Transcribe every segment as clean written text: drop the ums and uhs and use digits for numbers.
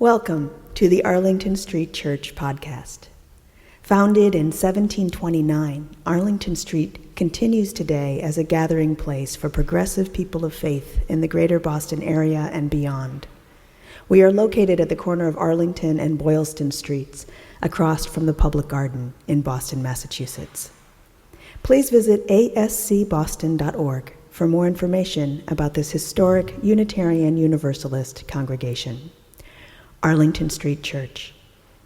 Welcome to the Arlington Street Church podcast. Founded in 1729, Arlington Street continues today as a gathering place for progressive people of faith in the greater Boston area and beyond. We are located at the corner of Arlington and Boylston Streets, across from the Public Garden in Boston, Massachusetts. Please visit ascboston.org for more information about this historic Unitarian Universalist congregation. Arlington Street Church,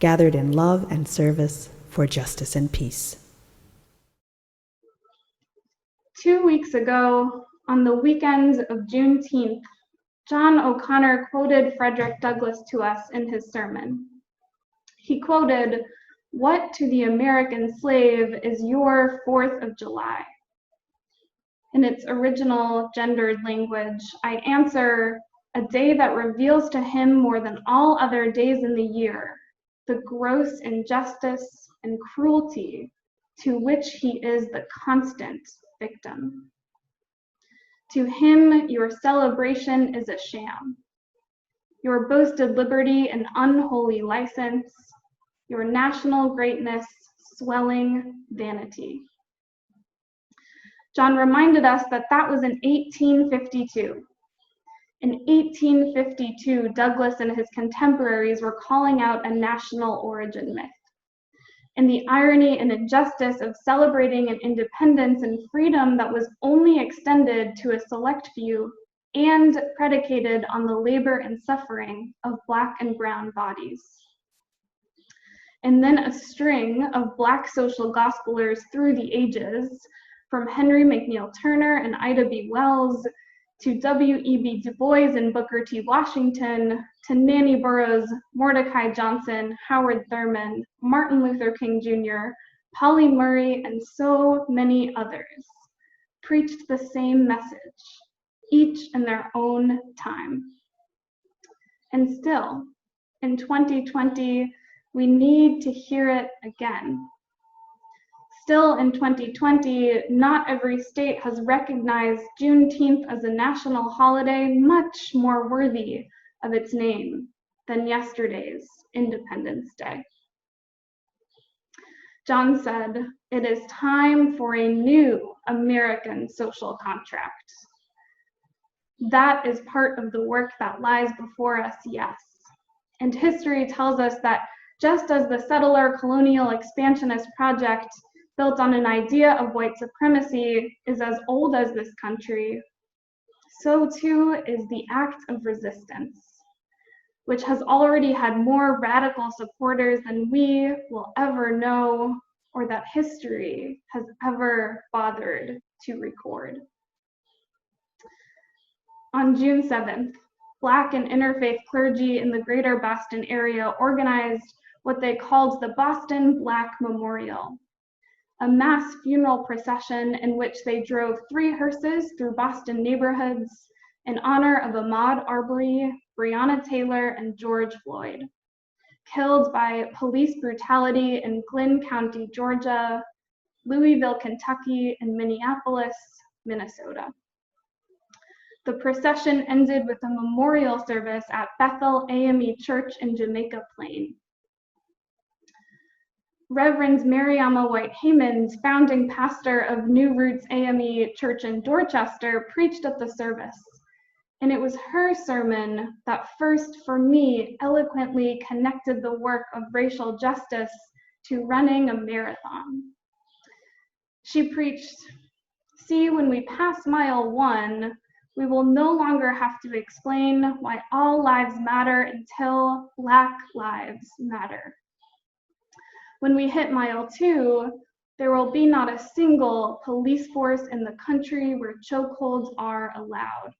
gathered in love and service for justice and peace. 2 weeks ago, on the weekend of Juneteenth, John O'Connor quoted Frederick Douglass to us in his sermon. He quoted, "What to the American slave is your 4th of July?" In its original gendered language, I answer, a day that reveals to him more than all other days in the year the gross injustice and cruelty to which he is the constant victim. To him, your celebration is a sham, your boasted liberty an unholy license, your national greatness swelling vanity. John reminded us that that was in 1852. In 1852, Douglass and his contemporaries were calling out a national origin myth. And the irony and injustice of celebrating an independence and freedom that was only extended to a select few and predicated on the labor and suffering of Black and brown bodies. And then a string of Black social gospelers through the ages, from Henry McNeil Turner and Ida B. Wells, to W.E.B. Du Bois and Booker T. Washington, to Nanny Burroughs, Mordecai Johnson, Howard Thurman, Martin Luther King Jr., Polly Murray, and so many others, preached the same message, each in their own time. And still, in 2020, we need to hear it again. Still in 2020, not every state has recognized Juneteenth as a national holiday much more worthy of its name than yesterday's Independence Day. John said, "It is time for a new American social contract." That is part of the work that lies before us, yes. And history tells us that just as the settler colonial expansionist project built on an idea of white supremacy is as old as this country, so too is the act of resistance, which has already had more radical supporters than we will ever know or that history has ever bothered to record. On June 7th, Black and interfaith clergy in the greater Boston area organized what they called the Boston Black Memorial, a mass funeral procession in which they drove 3 hearses through Boston neighborhoods in honor of Ahmaud Arbery, Breonna Taylor, and George Floyd, killed by police brutality in Glynn County, Georgia, Louisville, Kentucky, and Minneapolis, Minnesota. The procession ended with a memorial service at Bethel AME Church in Jamaica Plain. Reverend Mariama White Hammonds, founding pastor of New Roots AME Church in Dorchester, preached at the service. And it was her sermon that first, for me, eloquently connected the work of racial justice to running a marathon. She preached, "See, when we pass mile 1, we will no longer have to explain why all lives matter until Black lives matter. When we hit mile 2, there will be not a single police force in the country where chokeholds are allowed.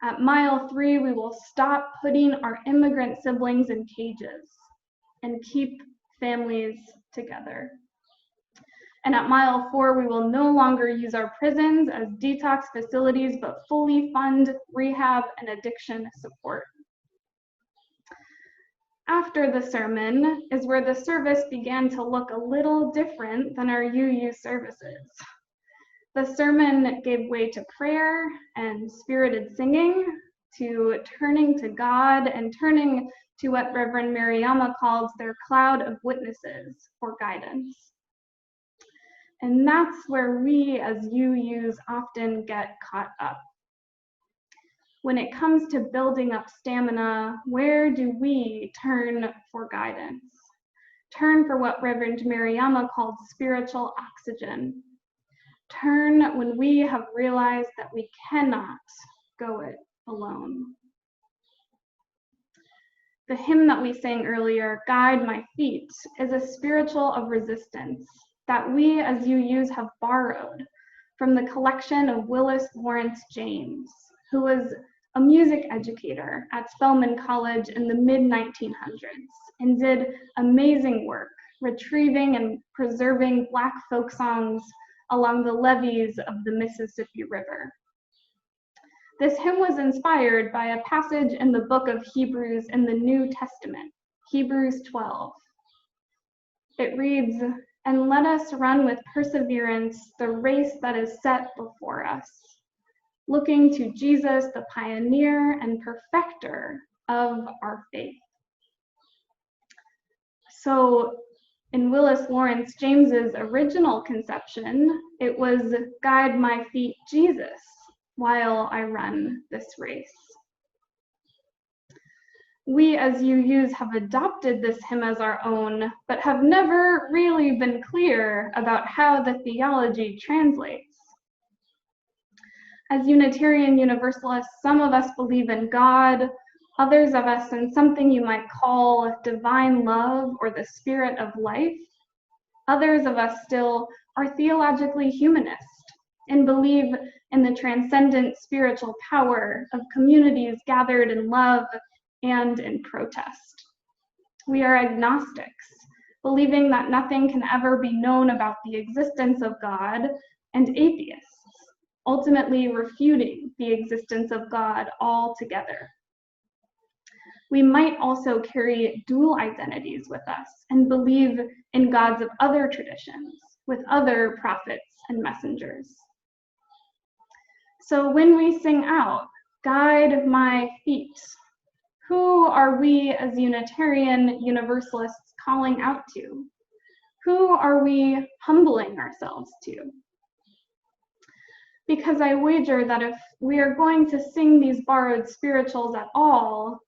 At mile 3, we will stop putting our immigrant siblings in cages and keep families together. And at mile 4, we will no longer use our prisons as detox facilities, but fully fund rehab and addiction support." After the sermon is where the service began to look a little different than our UU services. The sermon gave way to prayer and spirited singing, to turning to God and turning to what Reverend Mariama calls their cloud of witnesses for guidance. And that's where we as UUs often get caught up. When it comes to building up stamina, where do we turn for guidance? Turn for what Reverend Mariama called spiritual oxygen. Turn when we have realized that we cannot go it alone. The hymn that we sang earlier, Guide My Feet, is a spiritual of resistance that we as UUs have borrowed from the collection of Willis Lawrence James, who was a music educator at Spelman College in the mid-1900s and did amazing work retrieving and preserving Black folk songs along the levees of the Mississippi River. This hymn was inspired by a passage in the book of Hebrews in the New Testament, Hebrews 12. It reads, "And let us run with perseverance the race that is set before us, looking to Jesus, the pioneer and perfecter of our faith." So in Willis Lawrence James's original conception, it was guide my feet, Jesus, while I run this race. We as UUs have adopted this hymn as our own, but have never really been clear about how the theology translates. As Unitarian Universalists, some of us believe in God, others of us in something you might call divine love or the spirit of life. Others of us still are theologically humanist and believe in the transcendent spiritual power of communities gathered in love and in protest. We are agnostics, believing that nothing can ever be known about the existence of God, and atheists, ultimately refuting the existence of God altogether. We might also carry dual identities with us and believe in gods of other traditions, with other prophets and messengers. So when we sing out, guide my feet, who are we as Unitarian Universalists calling out to? Who are we humbling ourselves to? Because I wager that if we are going to sing these borrowed spirituals at all,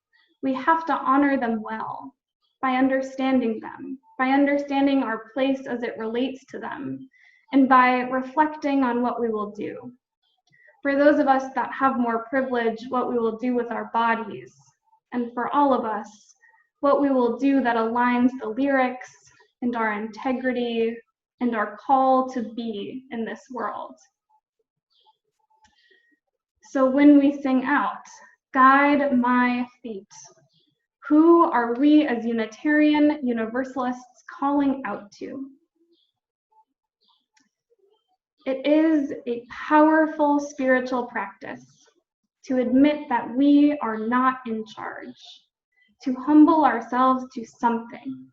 we have to honor them well by understanding them, by understanding our place as it relates to them, and by reflecting on what we will do. For those of us that have more privilege, what we will do with our bodies, and for all of us, what we will do that aligns the lyrics and our integrity and our call to be in this world. So when we sing out, guide my feet, who are we as Unitarian Universalists calling out to? It is a powerful spiritual practice to admit that we are not in charge, to humble ourselves to something,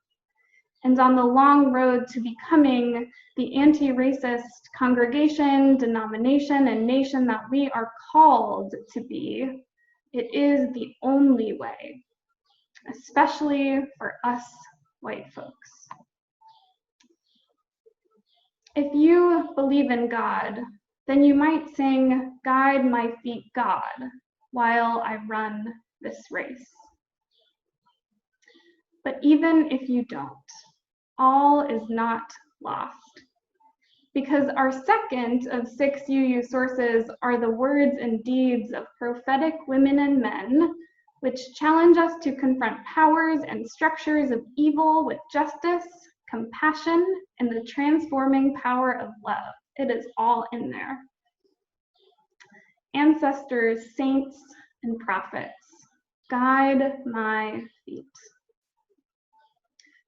and on the long road to becoming the anti-racist congregation, denomination, and nation that we are called to be, it is the only way, especially for us white folks. If you believe in God, then you might sing, guide my feet, God, while I run this race. But even if you don't, all is not lost. Because our second of 6 UU sources are the words and deeds of prophetic women and men, which challenge us to confront powers and structures of evil with justice, compassion, and the transforming power of love. It is all in there. Ancestors, saints, and prophets, guide my feet.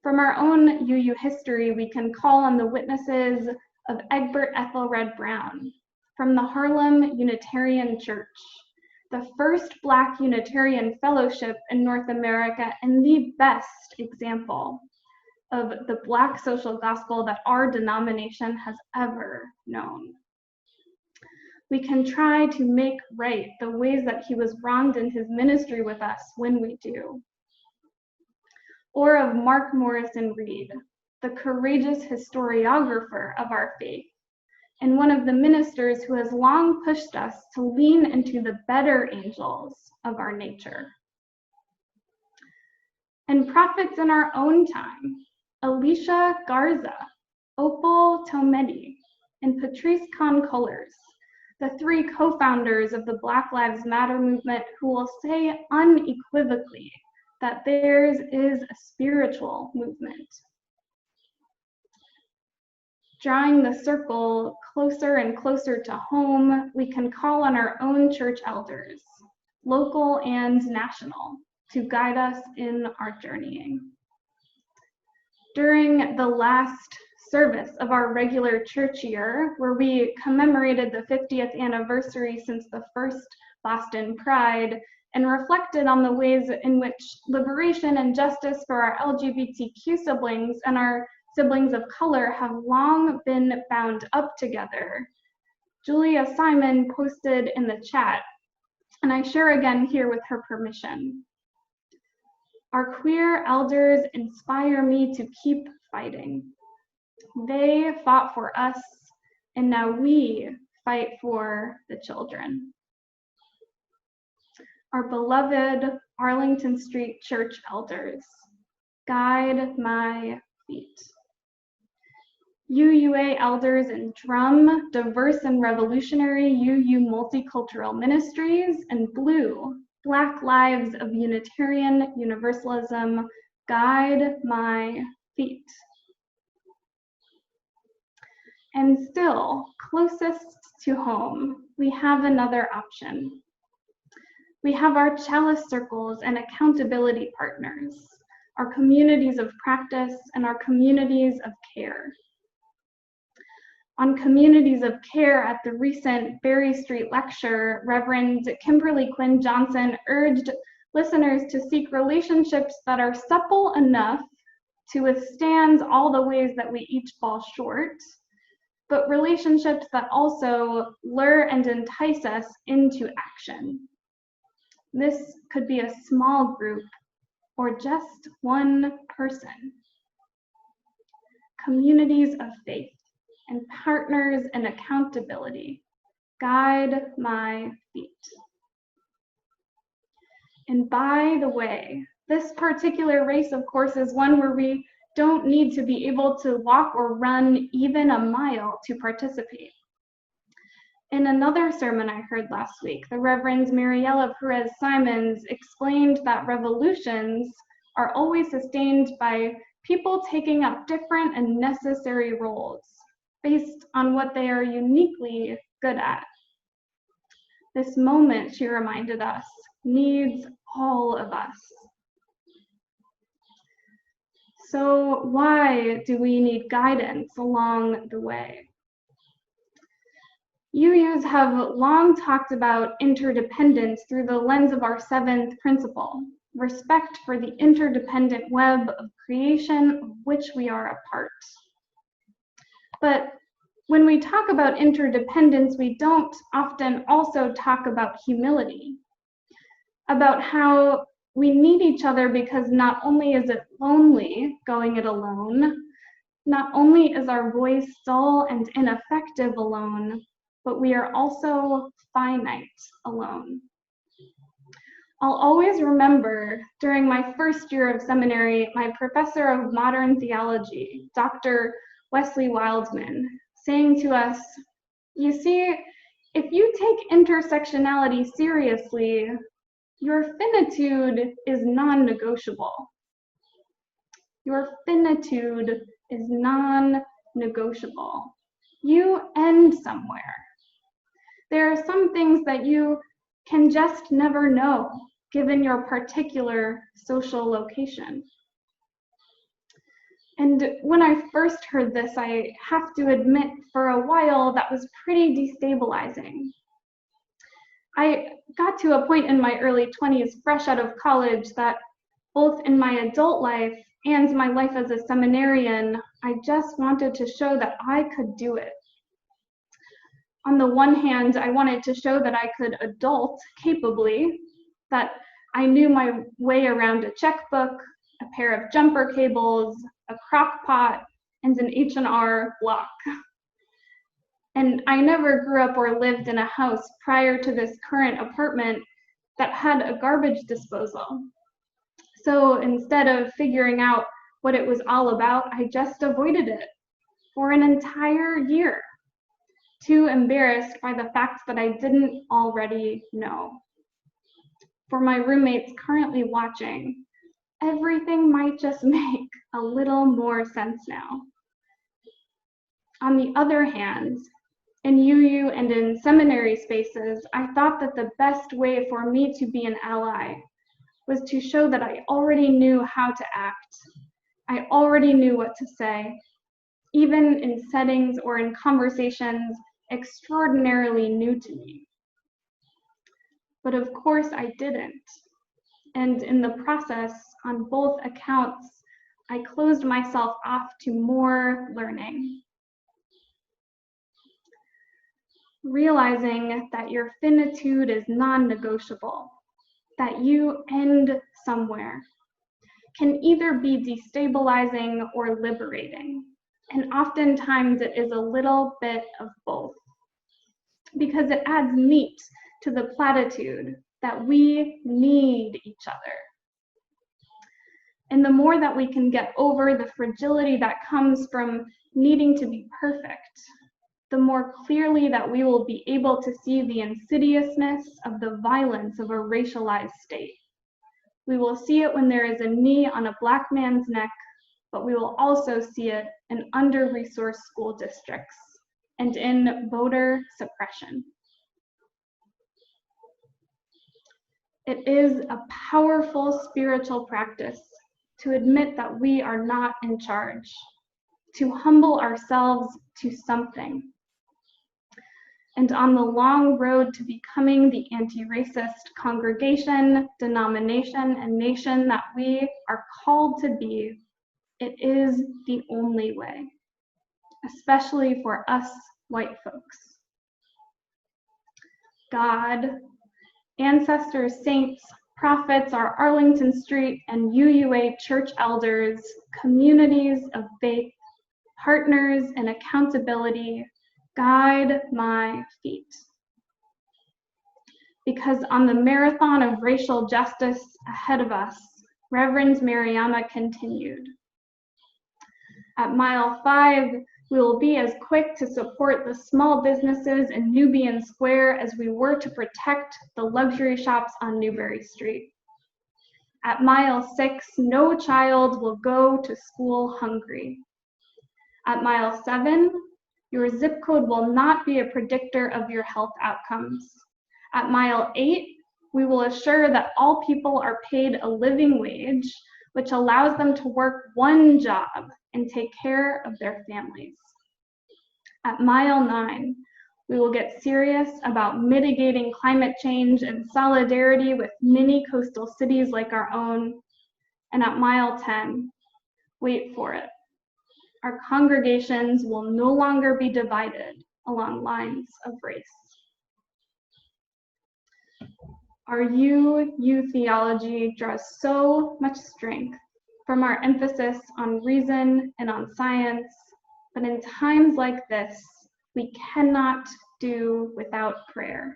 From our own UU history, we can call on the witnesses of Egbert Ethelred Brown from the Harlem Unitarian Church, the first Black Unitarian fellowship in North America and the best example of the Black social gospel that our denomination has ever known. we can try to make right the ways that he was wronged in his ministry with us when we do. Or of Mark Morrison Reed, the courageous historiographer of our faith, and one of the ministers who has long pushed us to lean into the better angels of our nature. And prophets in our own time, Alicia Garza, Opal Tometi, and Patrice Kahn-Cullors, the three co-founders of the Black Lives Matter movement, who will say unequivocally that theirs is a spiritual movement. Drawing the circle closer and closer to home, we can call on our own church elders, local and national, to guide us in our journeying. During the last service of our regular church year, where we commemorated the 50th anniversary since the first Boston Pride and reflected on the ways in which liberation and justice for our LGBTQ siblings and our siblings of color have long been bound up together, Julia Simon posted in the chat, and I share again here with her permission. Our queer elders inspire me to keep fighting. They fought for us, and now we fight for the children. Our beloved Arlington Street Church elders, guide my feet. UUA elders in Drum, Diverse and Revolutionary UU Multicultural Ministries, and Blue, Black Lives of Unitarian Universalism, guide my feet. And still, closest to home, we have another option. We have our chalice circles and accountability partners, our communities of practice and our communities of care. On communities of care at the recent Berry Street lecture, Reverend Kimberly Quinn Johnson urged listeners to seek relationships that are supple enough to withstand all the ways that we each fall short, but relationships that also lure and entice us into action. This could be a small group or just one person. Communities of faith and partners in accountability, guide my feet. And by the way, this particular race, of course, is one where we don't need to be able to walk or run even a mile to participate. In another sermon I heard last week, the Reverend Mariela Perez Simons explained that revolutions are always sustained by people taking up different and necessary roles based on what they are uniquely good at. This moment, she reminded us, needs all of us. So why do we need guidance along the way? UUs have long talked about interdependence through the lens of our seventh principle, respect for the interdependent web of creation of which we are a part. But when we talk about interdependence, we don't often also talk about humility, about how we need each other because not only is it lonely going it alone, not only is our voice dull and ineffective alone, but we are also finite alone. I'll always remember during my first year of seminary, my professor of modern theology, Dr. Wesley Wildman, saying to us, you see, if you take intersectionality seriously, your finitude is non-negotiable. Your finitude is non-negotiable. You end somewhere. There are some things that you can just never know, given your particular social location. And when I first heard this, I have to admit, for a while, that was pretty destabilizing. I got to a point in my early 20s, fresh out of college, that both in my adult life and my life as a seminarian, I just wanted to show that I could do it. On the one hand, I wanted to show that I could adult capably, that I knew my way around a checkbook, a pair of jumper cables, a crock pot, and an H&R Block. And I never grew up or lived in a house prior to this current apartment that had a garbage disposal. So instead of figuring out what it was all about, I just avoided it for an entire year, too embarrassed by the fact that I didn't already know. For my roommates currently watching, everything might just make a little more sense now. On the other hand, in UU and in seminary spaces, I thought that the best way for me to be an ally was to show that I already knew how to act. I already knew what to say, even in settings or in conversations extraordinarily new to me. But of course I didn't. And in the process, on both accounts, I closed myself off to more learning. Realizing that your finitude is non-negotiable, that you end somewhere, can either be destabilizing or liberating. And oftentimes it is a little bit of both, because it adds meat to the platitude that we need each other. And the more that we can get over the fragility that comes from needing to be perfect, the more clearly that we will be able to see the insidiousness of the violence of a racialized state. We will see it when there is a knee on a Black man's neck, but we will also see it in under-resourced school districts and in voter suppression. It is a powerful spiritual practice to admit that we are not in charge, to humble ourselves to something. And on the long road to becoming the anti-racist congregation, denomination, and nation that we are called to be, it is the only way, especially for us white folks. God, ancestors, saints, prophets, our Arlington Street and UUA church elders, communities of faith, partners in accountability, guide my feet. Because on the marathon of racial justice ahead of us, Reverend Mariama continued. At mile 5, we will be as quick to support the small businesses in Nubian Square as we were to protect the luxury shops on Newbury Street. At mile 6, no child will go to school hungry. At mile 7, your zip code will not be a predictor of your health outcomes. At mile 8, we will assure that all people are paid a living wage, which allows them to work one job and take care of their families. At mile 9, we will get serious about mitigating climate change in solidarity with many coastal cities like our own. And at mile 10, wait for it, our congregations will no longer be divided along lines of race. Our UU theology draws so much strength from our emphasis on reason and on science, but in times like this, we cannot do without prayer.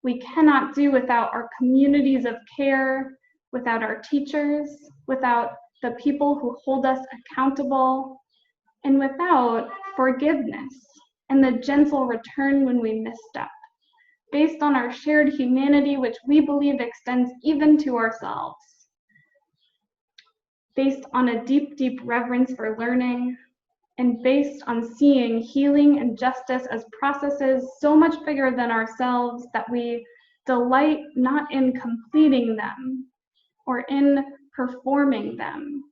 We cannot do without our communities of care, without our teachers, without the people who hold us accountable, and without forgiveness and the gentle return when we misstep, based on our shared humanity, which we believe extends even to ourselves, based on a deep, deep reverence for learning, and based on seeing healing and justice as processes so much bigger than ourselves that we delight not in completing them or in performing them,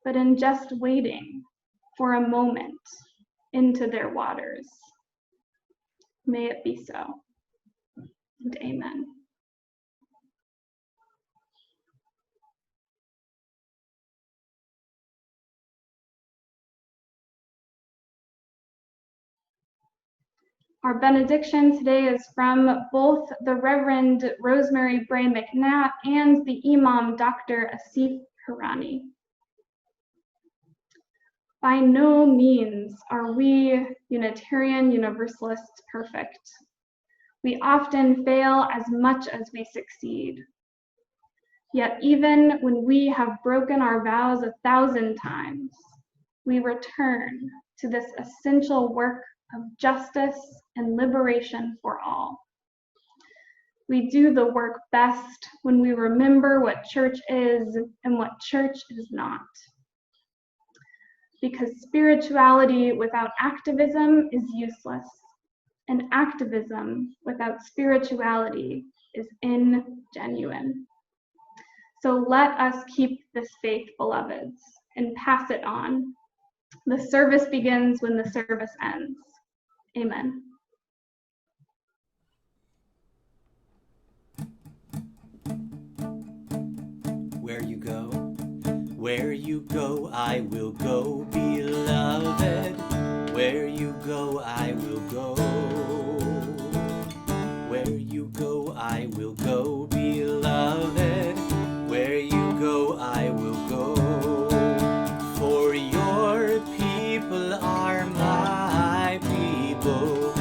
but in just waiting for a moment into their waters. May it be so, and amen. Our benediction today is from both the Reverend Rosemary Bray McNatt and the Imam Dr. Asif Hirani. By no means are we Unitarian Universalists perfect. We often fail as much as we succeed. Yet even when we have broken our vows 1,000 times, we return to this essential work of justice and liberation for all. We do the work best when we remember what church is and what church is not. Because spirituality without activism is useless, and activism without spirituality is ingenuine. So let us keep this faith, beloveds, and pass it on. The service begins when the service ends. Amen. Where you go, I will go, beloved. Where you go, I will go. Where you go, I will go, beloved. Where you go, I will go. For your people are my people.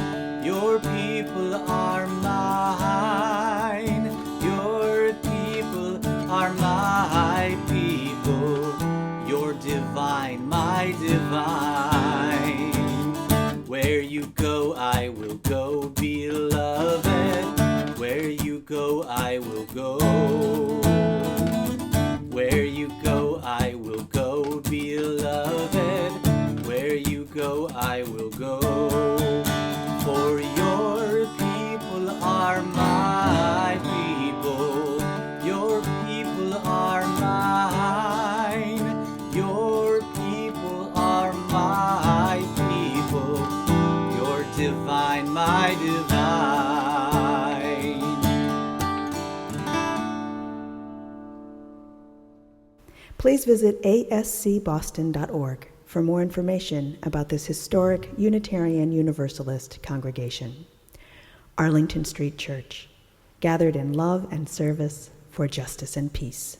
Your people are mine. Your people are my people. You're divine, my divine. Where you go, I will go, beloved. Where you go, I will go. Where you go, I will go, beloved. Where you go, I will go. For your people are my people. Your people are mine. Your people are my people. You're divine, my divine. Please visit ascboston.org for more information about this historic Unitarian Universalist congregation. Arlington Street Church, gathered in love and service for justice and peace.